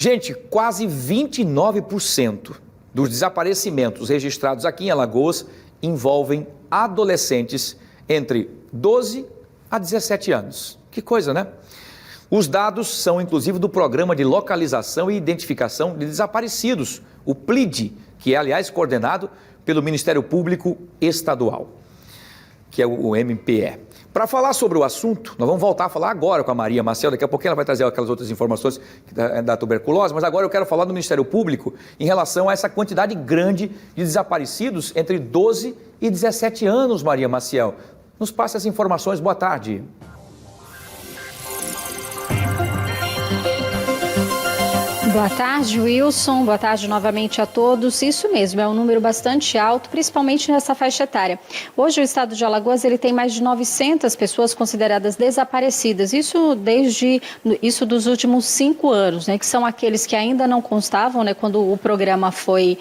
Gente, quase 29% dos desaparecimentos registrados aqui em Alagoas envolvem adolescentes entre 12 a 17 anos. Que coisa, né? Os dados são, inclusive, do Programa de Localização e Identificação de Desaparecidos, o PLID, que é, aliás, coordenado pelo Ministério Público Estadual, que é o MPE. Para falar sobre o assunto, nós vamos voltar a falar agora com a Maria Maciel, daqui a pouquinho ela vai trazer aquelas outras informações da tuberculose, mas agora eu quero falar do Ministério Público em relação a essa quantidade grande de desaparecidos entre 12 e 17 anos, Maria Maciel. Nos passe as informações, boa tarde. Boa tarde, Wilson. Boa tarde novamente a todos. Isso mesmo, é um número bastante alto, principalmente nessa faixa etária. Hoje o estado de Alagoas ele tem mais de 900 pessoas consideradas desaparecidas. Isso dos últimos 5 anos, né, que são aqueles que ainda não constavam, né, quando o programa foi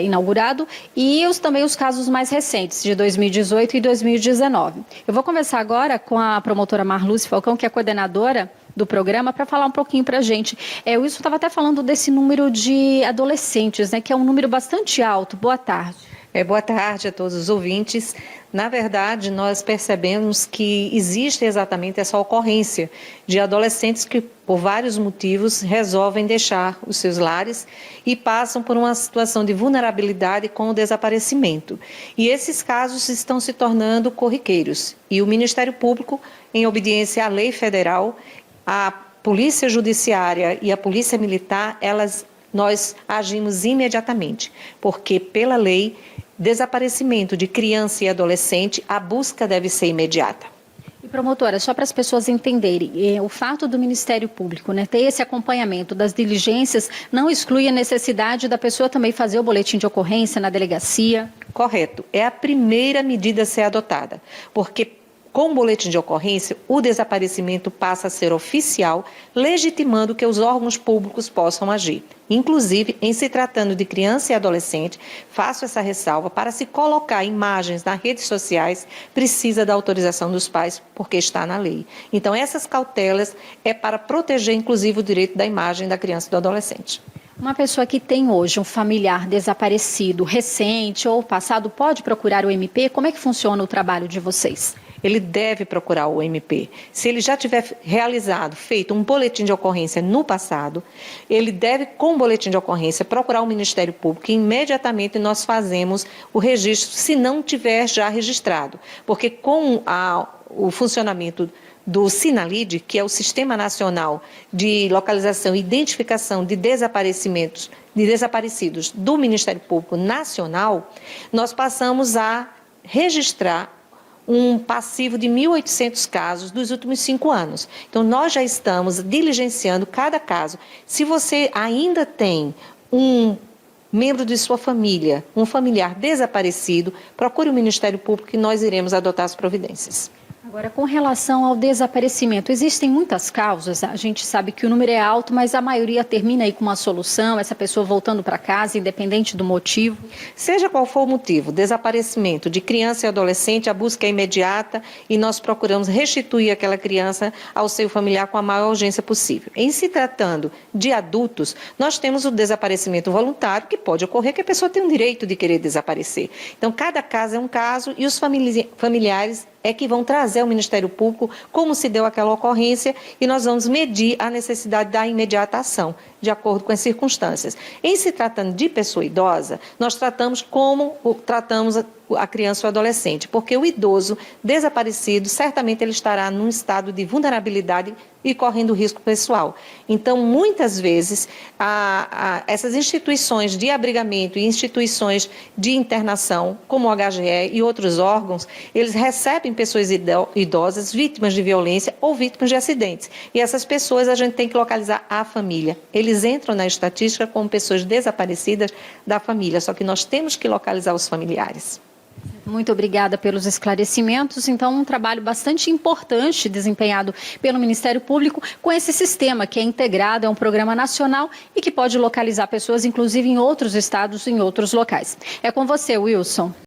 inaugurado, e também os casos mais recentes, de 2018 e 2019. Eu vou conversar agora com a promotora Marluce Falcão, que é coordenadora do programa, para falar um pouquinho para a gente. O Wilson estava até falando desse número de adolescentes, né, que é um número bastante alto. Boa tarde. Boa tarde a todos os ouvintes. Na verdade, nós percebemos que existe exatamente essa ocorrência de adolescentes que, por vários motivos, resolvem deixar os seus lares e passam por uma situação de vulnerabilidade com o desaparecimento. E esses casos estão se tornando corriqueiros. E o Ministério Público, em obediência à lei federal, a Polícia Judiciária e a Polícia Militar, nós agimos imediatamente, porque pela lei, desaparecimento de criança e adolescente, a busca deve ser imediata. E promotora, só para as pessoas entenderem, o fato do Ministério Público, né, ter esse acompanhamento das diligências não exclui a necessidade da pessoa também fazer o boletim de ocorrência na delegacia? Correto, é a primeira medida a ser adotada, porque com o boletim de ocorrência, o desaparecimento passa a ser oficial, legitimando que os órgãos públicos possam agir. Inclusive, em se tratando de criança e adolescente, faço essa ressalva, para se colocar imagens nas redes sociais, precisa da autorização dos pais, porque está na lei. Então, essas cautelas é para proteger, inclusive, o direito da imagem da criança e do adolescente. Uma pessoa que tem hoje um familiar desaparecido, recente ou passado, pode procurar o MP? Como é que funciona o trabalho de vocês? Ele deve procurar o MP. Se ele já tiver feito um boletim de ocorrência no passado, ele deve, com o boletim de ocorrência, procurar o Ministério Público e imediatamente nós fazemos o registro, se não tiver já registrado. Porque com o funcionamento do Sinalid, que é o Sistema Nacional de Localização e Identificação de Desaparecidos do Ministério Público Nacional, nós passamos a registrar um passivo de 1.800 casos dos últimos 5 anos. Então, nós já estamos diligenciando cada caso. Se você ainda tem um membro de sua família, um familiar desaparecido, procure o Ministério Público que nós iremos adotar as providências. Agora, com relação ao desaparecimento, existem muitas causas, a gente sabe que o número é alto, mas a maioria termina aí com uma solução, essa pessoa voltando para casa, independente do motivo? Seja qual for o motivo, desaparecimento de criança e adolescente, a busca é imediata e nós procuramos restituir aquela criança ao seu familiar com a maior urgência possível. Em se tratando de adultos, nós temos o desaparecimento voluntário, que pode ocorrer que a pessoa tem o direito de querer desaparecer. Então, cada caso é um caso e os familiares é que vão trazer ao Ministério Público como se deu aquela ocorrência e nós vamos medir a necessidade da imediata ação, de acordo com as circunstâncias. Em se tratando de pessoa idosa, nós tratamos como tratamos a criança ou adolescente, porque o idoso desaparecido, certamente ele estará num estado de vulnerabilidade e correndo risco pessoal. Então, muitas vezes, essas instituições de abrigamento e instituições de internação, como o HGE e outros órgãos, eles recebem pessoas idosas, vítimas de violência ou vítimas de acidentes. E essas pessoas a gente tem que localizar a família. Eles entram na estatística como pessoas desaparecidas da família, só que nós temos que localizar os familiares. Muito obrigada pelos esclarecimentos. Então, um trabalho bastante importante desempenhado pelo Ministério Público com esse sistema que é integrado, é um programa nacional e que pode localizar pessoas, inclusive em outros estados, em outros locais. É com você, Wilson.